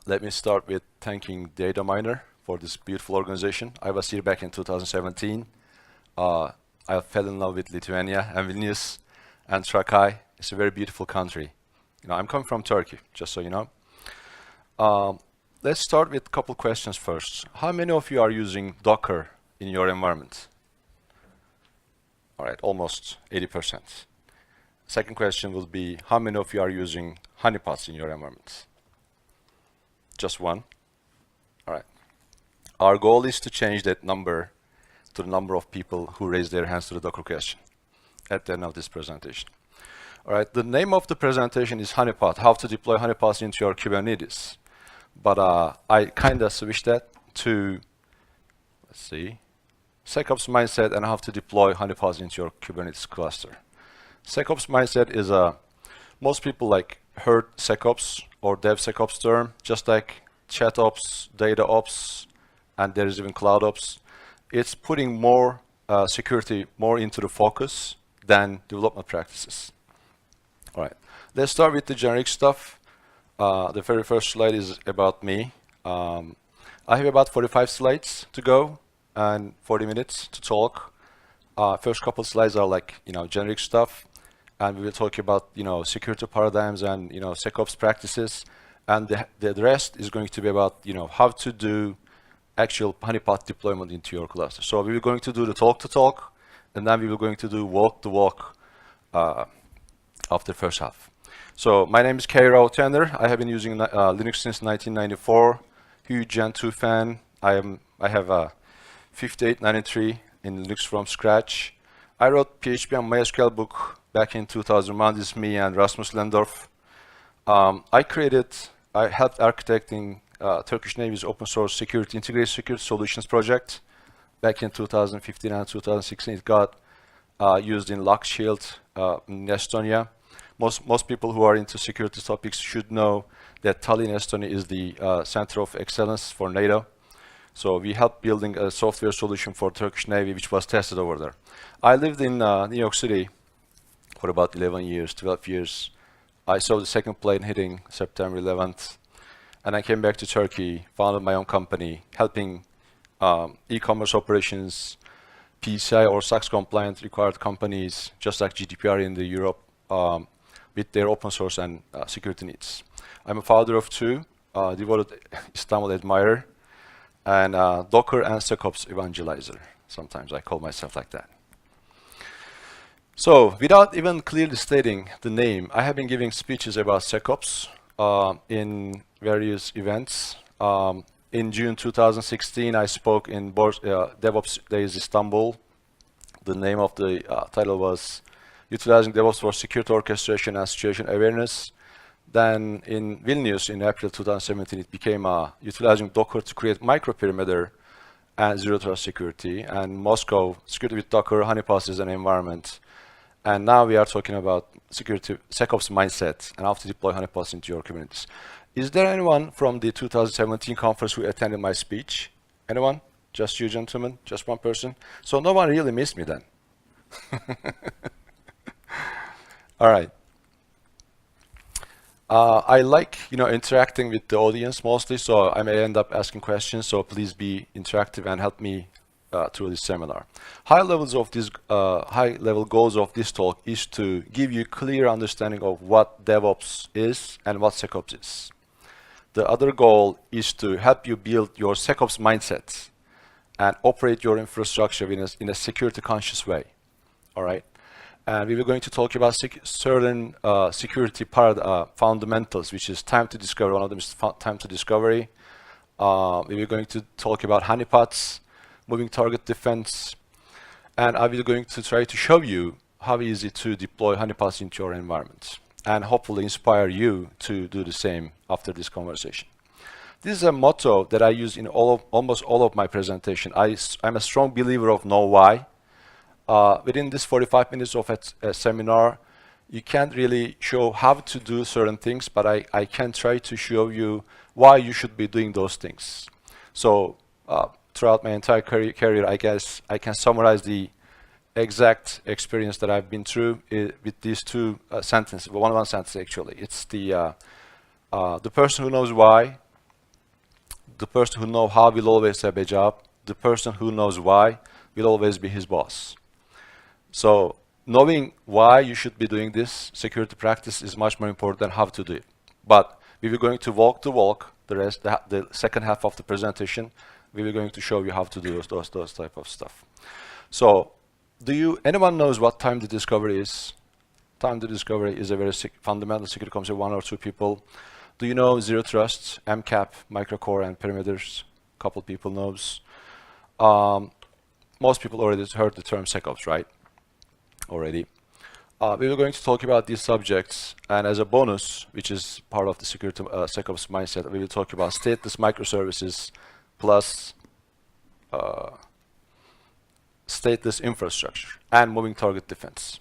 Let me start with thanking Data Miner for this beautiful organization. I was here back in 2017. I fell in love with Lithuania and Vilnius and Trakai. It's a very beautiful country. I'm coming from Turkey, just so you know. Let's start with a couple questions first. How many of you are using Docker in your environment? All right, almost 80%. Second question will be, how many of you are using honeypots in your environment? Just one. All right. Our goal is to change that number to the number of people who raise their hands to the Docker question at the end of this presentation. All right, the name of the presentation is Honeypot, how to deploy honeypots into your Kubernetes. But I kind of switched that to, let's see, SecOps mindset and how to deploy honeypots into your Kubernetes cluster. SecOps mindset is most people heard SecOps or DevSecOps term, just like ChatOps, DataOps, and there is even CloudOps. It's putting more security more into the focus than development practices. All right, let's start with the generic stuff. The very first slide is about me. I have about 45 slides to go and 40 minutes to talk. First couple slides are generic stuff, and we will talk about security paradigms and SecOps practices, and the rest is going to be about how to do actual honeypot deployment into your cluster. So we were going to do the talk to talk, and then we were going to do walk to walk after first half. So my name is Kayra Otaner. I have been using Linux since 1994. Huge Gen 2 fan. I have a 5893 in Linux from scratch. I wrote PHP and MySQL book back in 2001. This is me and Rasmus Lendorf. I helped architecting Turkish Navy's open source integrated security solutions project back in 2015 and 2016. It got used in Lock Shield in Estonia. Most people who are into security topics should know that Tallinn, Estonia is the center of excellence for NATO. So we helped building a software solution for Turkish Navy, which was tested over there. I lived in New York City for about 11 years, 12 years. I saw the second plane hitting September 11th. And I came back to Turkey, founded my own company, helping e-commerce operations, PCI or SOX compliant required companies, just like GDPR in the Europe, with their open source and security needs. I'm a father of two, devoted Istanbul admirer, and Docker and SecOps evangelizer. Sometimes I call myself like that. So without even clearly stating the name, I have been giving speeches about SecOps in various events. In June 2016, I spoke in DevOps Days Istanbul. The name of the title was Utilizing DevOps for Security Orchestration and Situation Awareness. Then in Vilnius in April 2017, it became Utilizing Docker to Create Microperimeter and Zero Trust Security. And Moscow, Security with Docker, Honeypots is an environment. And now we are talking about security, SecOps mindset, and how to deploy honeypots into your Kubernetes. Is there anyone from the 2017 conference who attended my speech? Anyone? Just you gentlemen? Just one person? So no one really missed me then. All right. I like interacting with the audience mostly, so I may end up asking questions. So please be interactive and help me through this seminar. High-level goals of this talk is to give you clear understanding of what DevOps is and what SecOps is. The other goal is to help you build your SecOps mindset and operate your infrastructure in a security-conscious way. All right. And we were going to talk about certain security fundamentals, which is time to discover. One of them is time to discovery. We were going to talk about honeypots, moving target defense, and I will going to try to show you how easy to deploy honeypots into your environment, and hopefully inspire you to do the same after this conversation. This is a motto that I use in almost all of my presentation. I'm a strong believer of know why. Within this 45 minutes of a seminar, you can't really show how to do certain things, but I can try to show you why you should be doing those things. So throughout my entire career, I guess I can summarize the exact experience that I've been through with these two sentences, one sentence actually. It's the person who knows why the person who knows how will always have a job. The person who knows why will always be his boss. So knowing why you should be doing this security practice is much more important than how to do it. But we were going to walk the walk. The second half of the presentation, we were going to show you how to do those type of stuff. So, anyone knows what time to discovery is? Time to discovery is a very fundamental security concept. One or two people. Do you know zero trust, MCAP, microcore, and perimeters? A couple people knows. Most people already heard the term SecOps, right? Already. We were going to talk about these subjects, and as a bonus, which is part of the security SecOps mindset, we will talk about stateless microservices plus stateless infrastructure and moving target defense.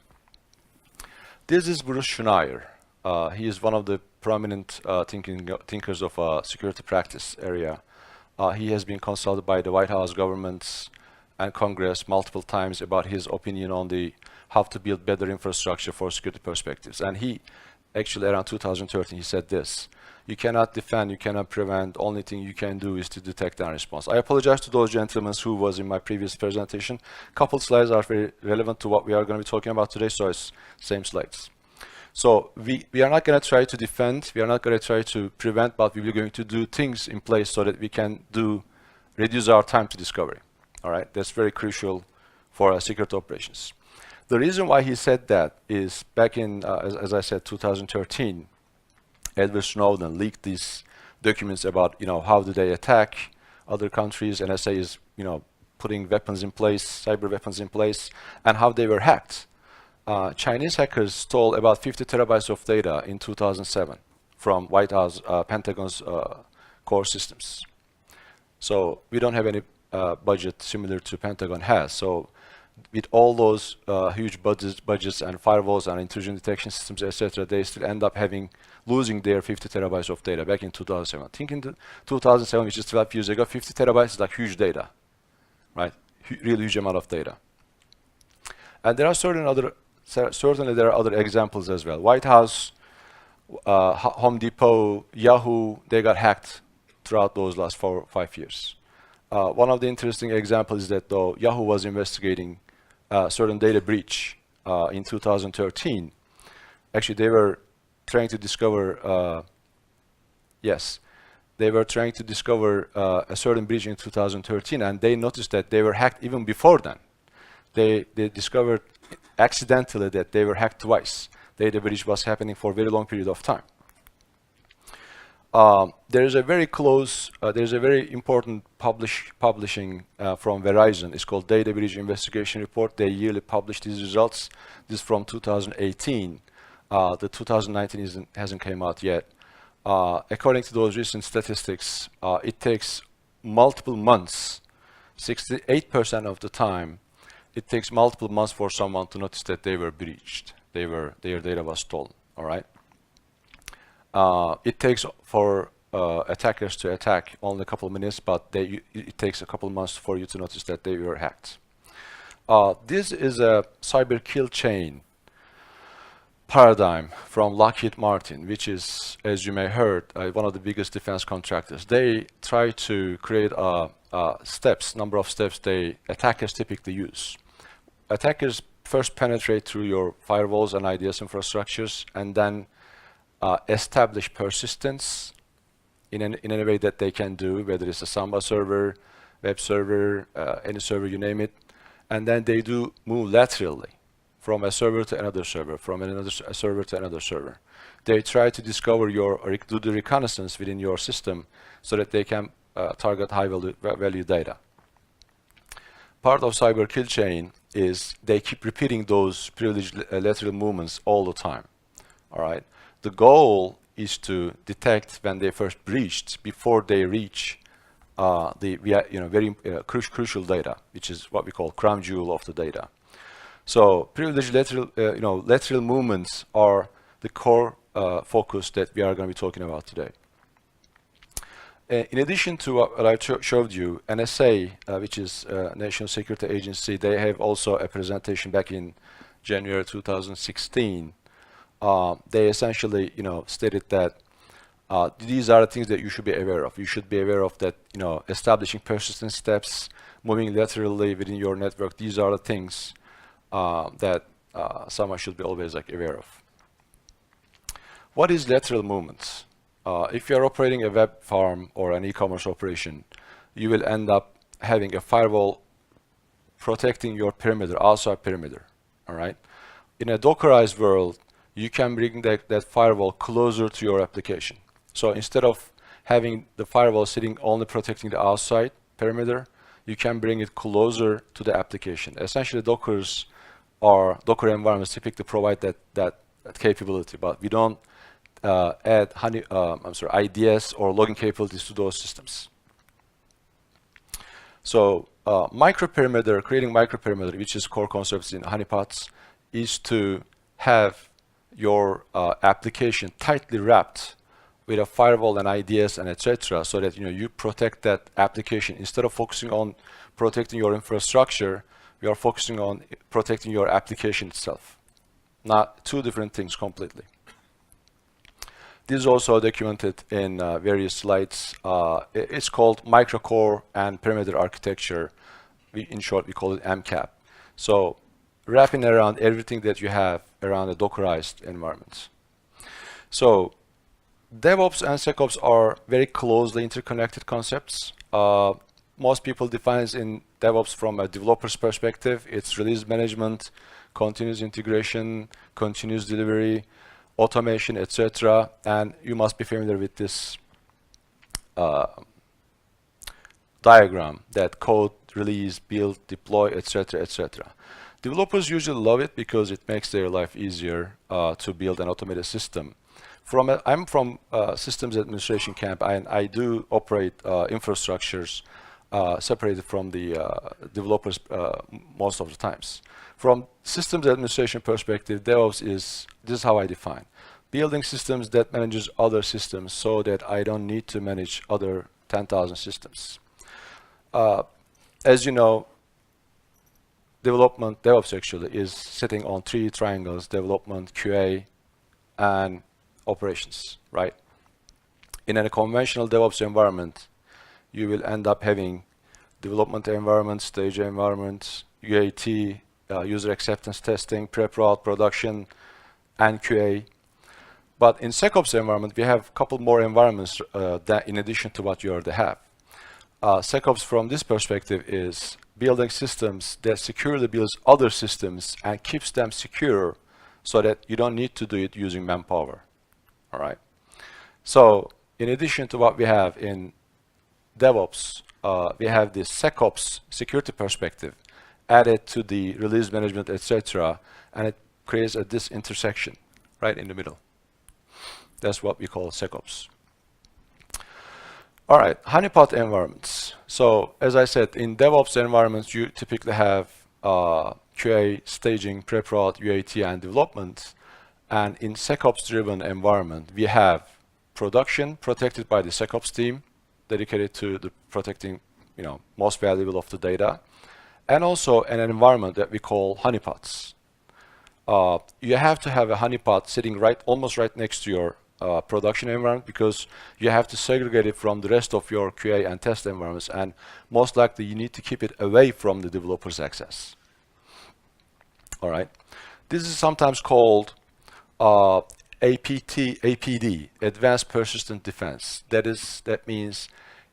This is Bruce Schneier. He is one of the prominent thinkers of security practice area. He has been consulted by the White House governments and Congress multiple times about his opinion on the how to build better infrastructure for security perspectives. And he actually around 2013 he said this: you cannot defend, you cannot prevent, only thing you can do is to detect and respond. I apologize to those gentlemen who was in my previous presentation. Couple slides are very relevant to what we are going to be talking about today, so it's same slides. So we are not going to try to defend, we are not going to try to prevent, but we are going to do things in place so that we can reduce our time to discovery. All right, that's very crucial for our security operations. The reason why he said that is back in, as I said, 2013, Edward Snowden leaked these documents about, how do they attack other countries. NSA is, putting weapons in place, cyber weapons in place, and how they were hacked. Chinese hackers stole about 50 terabytes of data in 2007 from White House, Pentagon's core systems. So we don't have any budget similar to Pentagon has. So with all those huge budgets and firewalls and intrusion detection systems, etc., they still end up losing their 50 terabytes of data back in 2007. Think in 2007, which is 12 years ago, 50 terabytes is like huge data, right? Really huge amount of data. And there are certainly there are other examples as well. White House, Home Depot, Yahoo, they got hacked throughout those last 4 or 5 years. One of the interesting examples is that though Yahoo was investigating certain data breach in 2013. Actually, they were trying to discover, they were trying to discover a certain breach in 2013, and they noticed that they were hacked even before then. They discovered accidentally that they were hacked twice. Data breach was happening for a very long period of time. There is a very important publishing from Verizon. It's called Data Breach Investigation Report. They yearly publish these results. This is from 2018. The 2019 hasn't came out yet. According to those recent statistics, it takes multiple months, 68% of the time, it takes multiple months for someone to notice that they were breached. Their data was stolen. All right. It takes for attackers to attack only a couple of minutes, but it takes a couple of months for you to notice that they were hacked. This is a cyber kill chain paradigm from Lockheed Martin, which is, as you may heard, one of the biggest defense contractors. They try to create number of steps attackers typically use. Attackers first penetrate through your firewalls and IDS infrastructures, and then establish persistence in any way that they can do, whether it's a Samba server, web server, any server, you name it. And then they do move laterally from a server to another server, from another server to another server. They try to discover or do the reconnaissance within your system so that they can target high value data. Part of cyber kill chain is they keep repeating those privileged lateral movements all the time. All right. The goal is to detect when they first breached before they reach very crucial data, which is what we call crown jewel of the data. So privileged lateral movements are the core focus that we are going to be talking about today. In addition to what I showed you, NSA, which is National Security Agency, they have also a presentation back in January 2016. They essentially, stated that These are the things that you should be aware of. You should be aware of that, establishing persistent steps, moving laterally within your network. These are the things that someone should be always aware of. What is lateral movement? If you're operating a web farm or an e-commerce operation, you will end up having a firewall protecting your perimeter, outside perimeter. All right. In a Dockerized world, you can bring that firewall closer to your application. So instead of having the firewall sitting only protecting the outside perimeter, you can bring it closer to the application. Essentially, Docker environments typically provide that capability, but we don't add IDS or logging capabilities to those systems. So creating microperimeter, which is core concepts in honeypots, is to have your application tightly wrapped with a firewall and IDS and etc., so that you protect that application. Instead of focusing on protecting your infrastructure, you are focusing on protecting your application itself. Not two different things completely. This is also documented in various slides. It's called microcore and perimeter architecture. In short, we call it MCAP. So wrapping around everything that you have around a Dockerized environment. So DevOps and SecOps are very closely interconnected concepts. Most people define in DevOps from a developer's perspective. It's release management, continuous integration, continuous delivery, automation, etc. And you must be familiar with this diagram, that code, release, build, deploy, etc., etc. Developers usually love it because it makes their life easier to build an automated system. I'm from systems administration camp, and I do operate infrastructures separated from the developers most of the times. From systems administration perspective, DevOps this is how I define: building systems that manages other systems so that I don't need to manage other 10,000 systems. As you know, DevOps actually is sitting on three triangles: development, QA, and operations, right? In a conventional DevOps environment, you will end up having development environments, stage environments, UAT, user acceptance testing, prep-route, production, and QA. But in SecOps environment, we have a couple more environments that in addition to what you already have. SecOps from this perspective is building systems that securely builds other systems and keeps them secure so that you don't need to do it using manpower. All right. So in addition to what we have in DevOps, we have this SecOps security perspective added to the release management, etc., and it creates this intersection right in the middle. That's what we call SecOps. All right, honeypot environments. So as I said, in DevOps environments, you typically have QA, staging, prep-route, UAT, and development. And in SecOps-driven environment, we have production protected by the SecOps team, dedicated to the protecting, most valuable of the data, and also an environment that we call honeypots. You have to have a honeypot sitting almost right next to your production environment, because you have to segregate it from the rest of your QA and test environments, and most likely you need to keep it away from the developer's access. All right. This is sometimes called APD, Advanced Persistent Defense. That means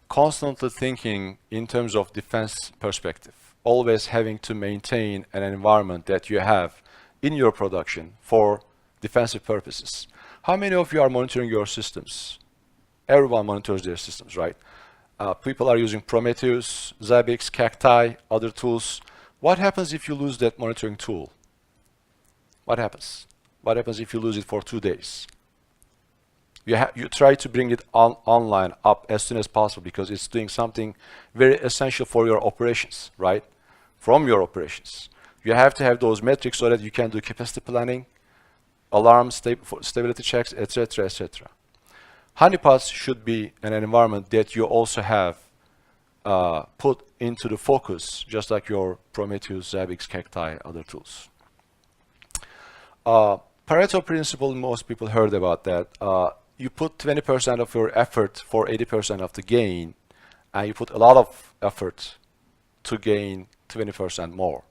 constantly thinking in terms of defense perspective, always having to maintain an environment that you have in your production for defensive purposes. How many of you are monitoring your systems? Everyone monitors their systems, right? People are using Prometheus, Zabbix, Cacti, other tools. What happens if you lose that monitoring tool? What happens? What happens if you lose it for 2 days? You try to bring it online up as soon as possible, because it's doing something very essential for your operations, right? From your operations. You have to have those metrics so that you can do capacity planning, alarms, stability checks, etc., etc. Honeypots should be an environment that you also have put into the focus, just like your Prometheus, Zabbix, Cacti, other tools. Pareto principle, most people heard about that. you put 20% of your effort for 80% of the gain, and you put a lot of effort to gain 20% more.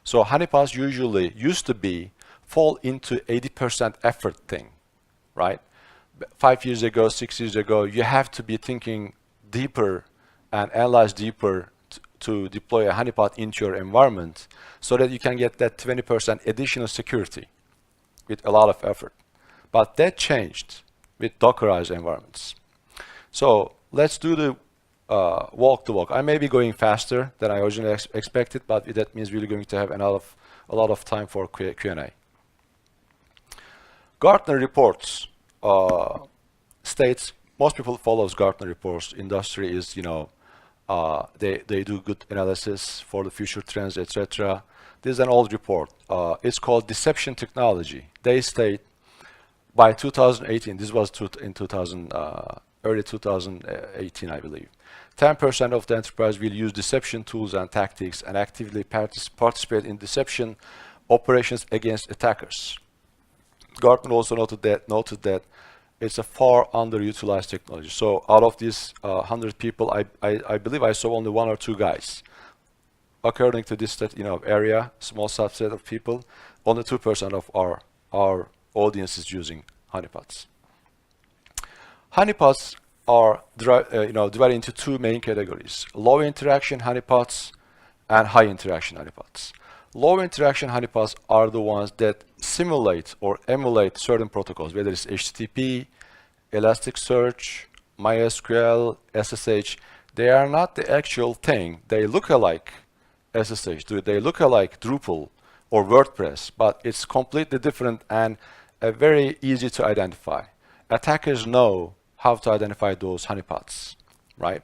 So honeypots usually used to be fall into 80% effort thing, right? 5 years ago, 6 years ago, you have to be thinking deeper and analyze deeper to deploy a honeypot into your environment so that you can get that 20% additional security with a lot of effort. But that changed with Dockerized environments. So let's do the walk the walk. I may be going faster than I originally expected, but that means we're going to have a lot of time for Q&A. Gartner reports states, most people follows Gartner reports. Industry is, they do good analysis for the future trends, etc. This is an old report. It's called Deception Technology. They state by 2018, this was early 2018, I believe, 10% of the enterprise will use deception tools and tactics and actively participate in deception operations against attackers. Gartner also noted that it's a far underutilized technology. So out of these 100 people, I believe I saw only 1 or 2 guys. According to this area, small subset of people, only 2% of our audience is using honeypots. Honeypots are divided into 2 main categories: low interaction honeypots and high interaction honeypots. Low interaction honeypots are the ones that simulate or emulate certain protocols, whether it's HTTP, Elasticsearch, MySQL, SSH. They are not the actual thing. They look alike SSH. They look alike Drupal or WordPress, but it's completely different and very easy to identify. Attackers know how to identify those honeypots, right?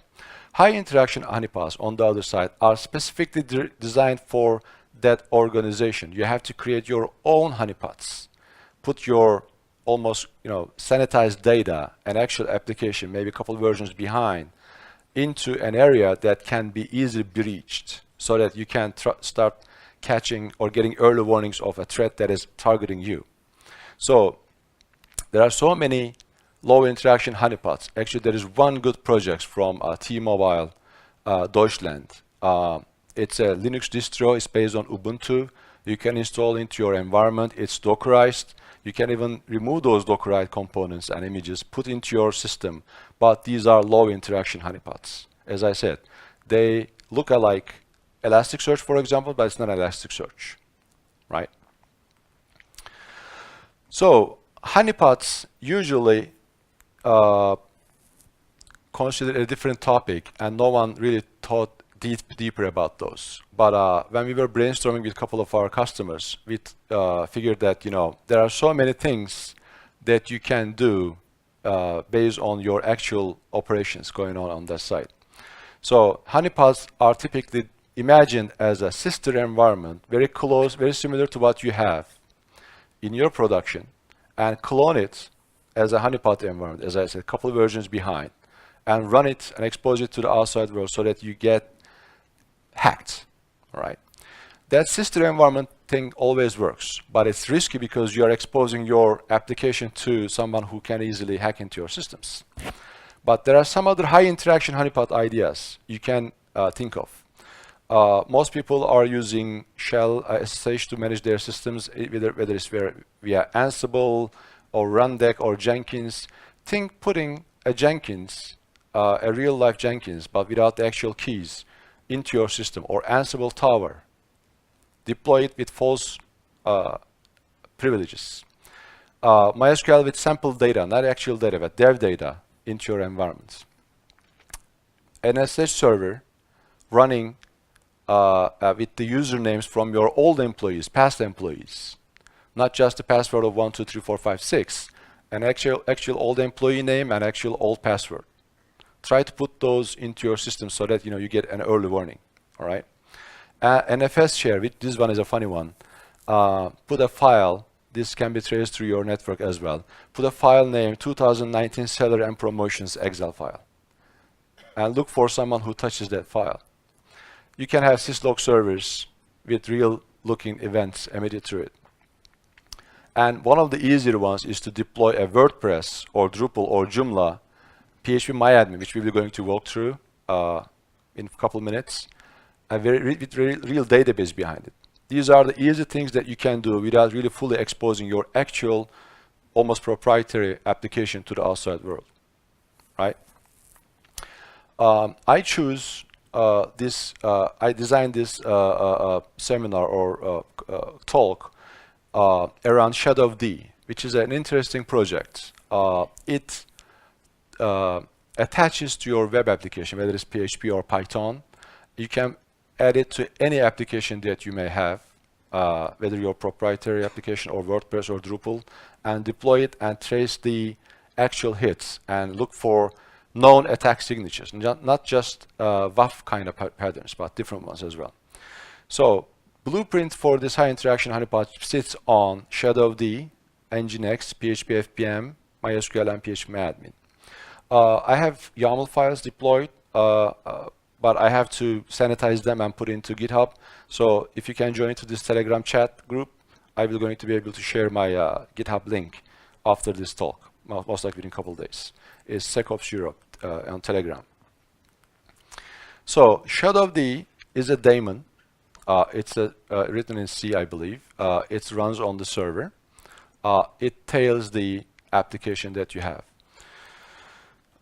High interaction honeypots, on the other side, are specifically designed for that organization. You have to create your own honeypots, put your almost sanitized data, an actual application, maybe a couple versions behind, into an area that can be easily breached, so that you can start catching or getting early warnings of a threat that is targeting you. So there are so many low interaction honeypots. Actually, there is one good project from T-Mobile Deutschland. It's a Linux distro. It's based on Ubuntu. You can install into your environment. It's Dockerized. You can even remove those Dockerized components and images, put into your system. But these are low interaction honeypots. As I said, they look alike Elasticsearch, for example, but it's not Elasticsearch, right? So honeypots usually consider a different topic, and no one really thought deeper about those. But when we were brainstorming with a couple of our customers, we figured that there are so many things that you can do based on your actual operations going on that site. So honeypots are typically imagined as a sister environment, very close, very similar to what you have in your production, and clone it as a honeypot environment, as I said, a couple of versions behind, and run it and expose it to the outside world so that you get hacked, right? That sister environment thing always works, but it's risky because you are exposing your application to someone who can easily hack into your systems. But there are some other high interaction honeypot ideas you can think of. Most people are using shell SSH to manage their systems, whether it's via Ansible or Rundeck or Jenkins. Think putting a Jenkins, a real-life Jenkins, but without the actual keys, into your system, or Ansible Tower. Deploy it with false privileges. MySQL with sample data, not actual data, but dev data into your environment. An SSH server running with the usernames from your old employees, past employees, not just the password of 1, 2, 3, 4, 5, 6, an actual old employee name and actual old password. Try to put those into your system so that you get an early warning. All right. NFS share. This one is a funny one. Put a file. This can be traced through your network as well. Put a file name 2019 seller and promotions Excel file, and look for someone who touches that file. You can have syslog servers with real looking events emitted through it. And one of the easier ones is to deploy a WordPress or Drupal or Joomla PhpMyAdmin, which we'll be going to walk through in a couple of minutes, with real database behind it. These are the easy things that you can do without really fully exposing your actual, almost proprietary application to the outside world, right? I designed this seminar or talk around Shadow D, which is an interesting project. It attaches to your web application, whether it's PHP or Python. You can add it to any application that you may have, whether your proprietary application or WordPress or Drupal, and deploy it and trace the actual hits and look for known attack signatures, not just WAF kind of patterns, but different ones as well. So blueprint for this high interaction honeypot sits on Shadow D, Nginx, PHP FPM, MySQL, and PhpMyAdmin. I have YAML files deployed, but I have to sanitize them and put into GitHub. So if you can join into this Telegram chat group, I will going to be able to share my GitHub link after this talk, most likely in a couple of days. It's SecOps Europe on Telegram. So Shadow D is a daemon. It's written in C, I believe. It runs on the server. It tails the application that you have.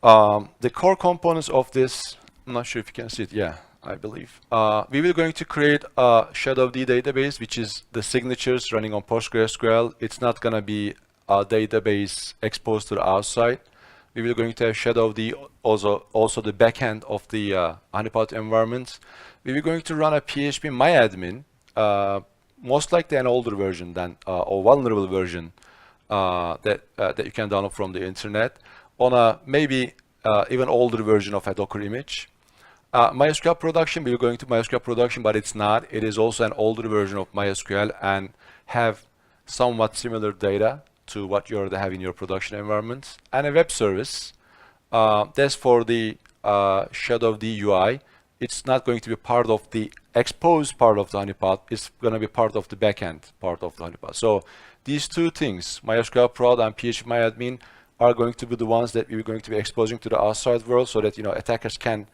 The core components of this, I'm not sure if you can see it. Yeah, I believe. We will going to create a Shadow D database, which is the signatures running on PostgreSQL. It's not going to be a database exposed to the outside. We will going to have Shadow D, also the backend of the Honeypot environments. We will going to run a PhpMyAdmin, most likely an older version than or vulnerable version that you can download from the internet, on a maybe even older version of a Docker image. MySQL production, we're going to MySQL production, but it's not. It is also an older version of MySQL and have somewhat similar data to what you already have in your production environment. And a web service, that's for the Shadow D UI. It's not going to be part of the exposed part of the honeypot. It's going to be part of the backend part of the honeypot. So these two things, MySQL prod and PhpMyAdmin, are going to be the ones that we're going to be exposing to the outside world, so that attackers can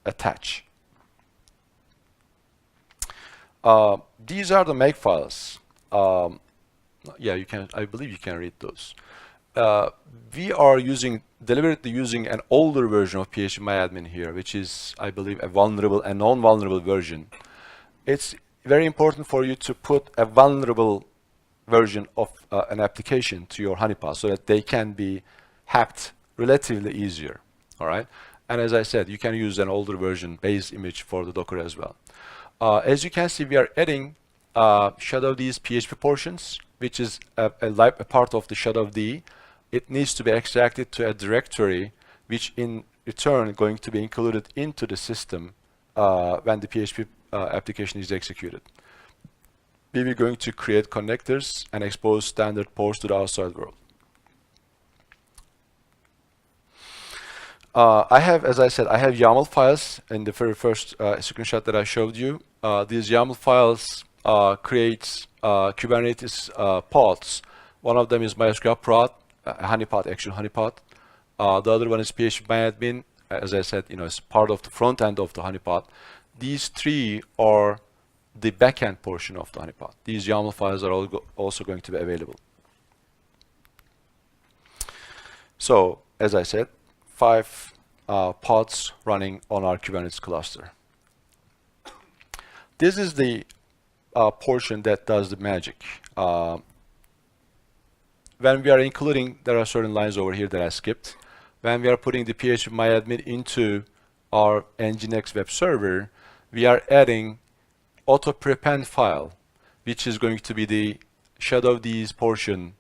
attach. These are the make files. Yeah, you can. I believe you can read those. We are deliberately using an older version of PhpMyAdmin here, which is, I believe, a vulnerable and non-vulnerable version. It's very important for you to put a vulnerable version of an application to your honeypot, so that they can be hacked relatively easier. All right. And as I said, you can use an older version base image for the Docker as well. As you can see, we are adding Shadow D's PHP portions, which is a part of the Shadow D. It needs to be extracted to a directory, which in return going to be included into the system when the PHP application is executed. We will going to create connectors and expose standard ports to the outside world. As I said, I have YAML files in the very first screenshot that I showed you. These YAML files create Kubernetes pods. One of them is MySQL prod, honeypot, actual honeypot. The other one is PhpMyAdmin. As I said, it's part of the front end of the honeypot. These three are the backend portion of the honeypot. These YAML files are also going to be available. So, as I said, 5 pods running on our Kubernetes cluster. This is the portion that does the magic. When we are including, there are certain lines over here that I skipped. When we are putting the PhpMyAdmin into our Nginx web server, we are adding auto-prepend file, which is going to be the Shadow D's portion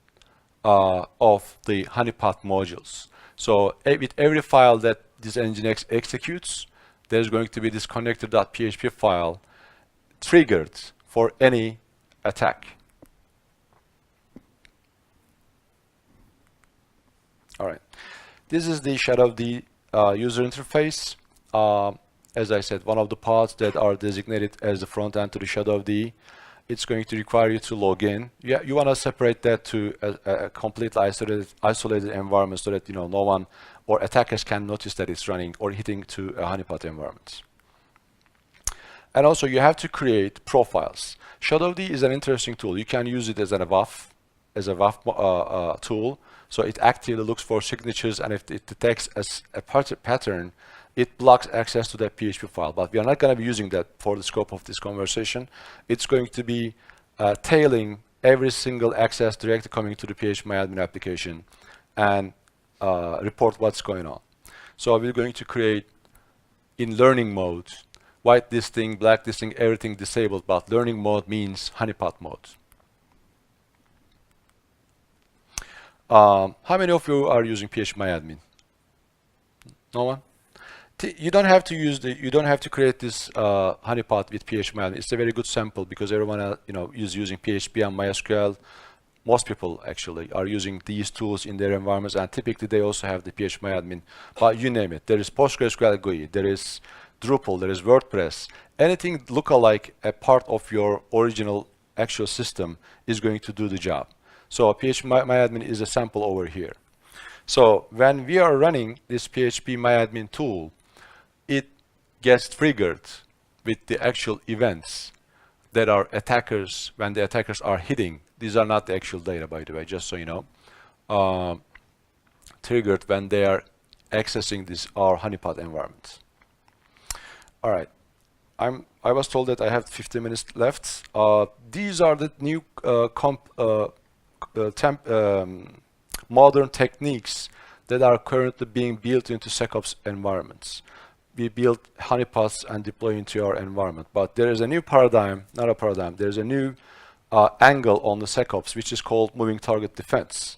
of the honeypot modules. So with every file that this Nginx executes, there's going to be this connector.php file triggered for any attack. All right, this is the Shadow D user interface. As I said, one of the pods that are designated as the front end to the Shadow D. it's going to require you to log in. Yeah, you want to separate that to a completely isolated environment so that no one or attackers can notice that it's running or hitting to a honeypot environment. And also you have to create profiles. ShadowD is an interesting tool. You can use it as a WAF tool. So it actively looks for signatures, and if it detects as a pattern, it blocks access to that PHP file. But we are not going to be using that for the scope of this conversation. It's going to be tailing every single access directly coming to the PhpMyAdmin application and report what's going on. So we're going to create in learning mode, white listing, black listing, everything disabled, but learning mode means honeypot mode. How many of you are using PhpMyAdmin? No one? You don't have to you don't have to create this honeypot with PhpMyAdmin. It's a very good sample because everyone is using PHP and MySQL. Most people actually are using these tools in their environments, and typically they also have the PhpMyAdmin. But you name it. There is PostgreSQL GUI, there is Drupal, there is WordPress. Anything look-alike a part of your original actual system is going to do the job. So PhpMyAdmin is a sample over here. So when we are running this PhpMyAdmin tool, it gets triggered with the actual events that are attackers, when the attackers are hitting. These are not the actual data, by the way, just so you know. Triggered when they are accessing our honeypot environment. All right. I was told that I have 15 minutes left. These are the new modern techniques that are currently being built into SecOps environments. We build honeypots and deploy into your environment, but there is a new paradigm, not a paradigm, there's a new angle on the SecOps, which is called moving target defense.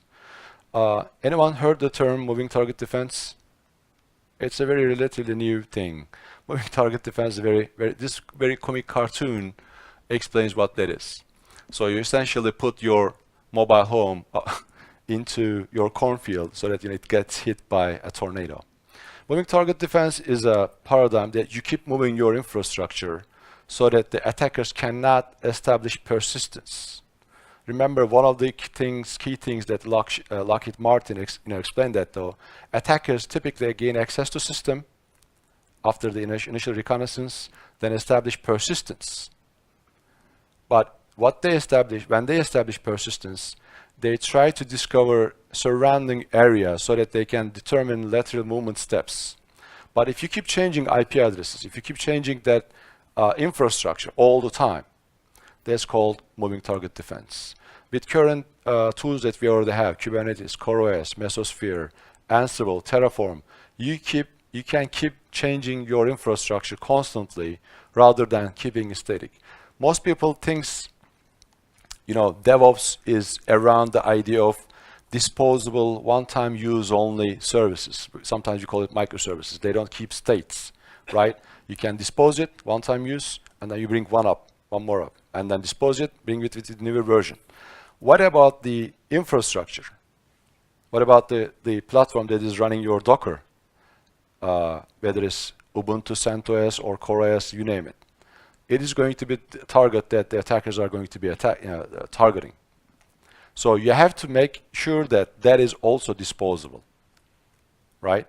Anyone heard the term moving target defense? It's a very relatively new thing. Moving target defense is this very comic cartoon explains what that is. So you essentially put your mobile home into your cornfield so that it gets hit by a tornado. Moving target defense is a paradigm that you keep moving your infrastructure so that the attackers cannot establish persistence. Remember, one of the key things that Lockheed Martin explained that though, attackers typically gain access to system after the initial reconnaissance, then establish persistence. But what they establish, when they establish persistence, they try to discover surrounding areas so that they can determine lateral movement steps. But if you keep changing IP addresses, if you keep changing that infrastructure all the time, that's called moving target defense. With current tools that we already have, Kubernetes, CoreOS, Mesosphere, Ansible, Terraform, you can keep changing your infrastructure constantly rather than keeping it static. Most people think DevOps is around the idea of disposable, one-time use only services. Sometimes you call it microservices. They don't keep states, right? You can dispose it, one-time use, and then you bring one more up, and then dispose it, bring it with the newer version. What about the infrastructure? What about the platform that is running your Docker? Whether it's Ubuntu, CentOS, or CoreOS, you name it. It is going to be the target that the attackers are going to be targeting. So you have to make sure that that is also disposable, right?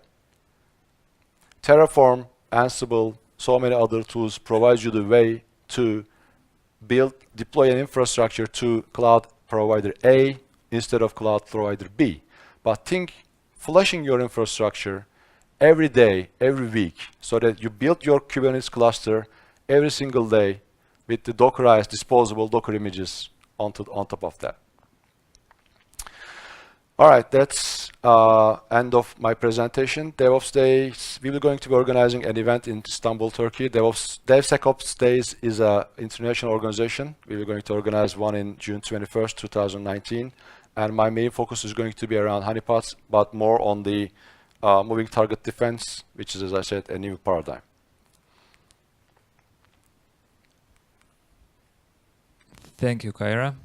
Terraform, Ansible, so many other tools provide you the way to deploy an infrastructure to cloud provider A instead of cloud provider B. But think flushing your infrastructure every day, every week, so that you build your Kubernetes cluster every single day with the Dockerized disposable Docker images on top of that. All right, that's end of my presentation. DevOps Days, we will going to be organizing an event in Istanbul, Turkey. DevSecOps Days is an international organization. We are going to organize one in June 21st, 2019. And my main focus is going to be around honeypots, but more on the moving target defense, which is, as I said, a new paradigm. Thank you, Kayra.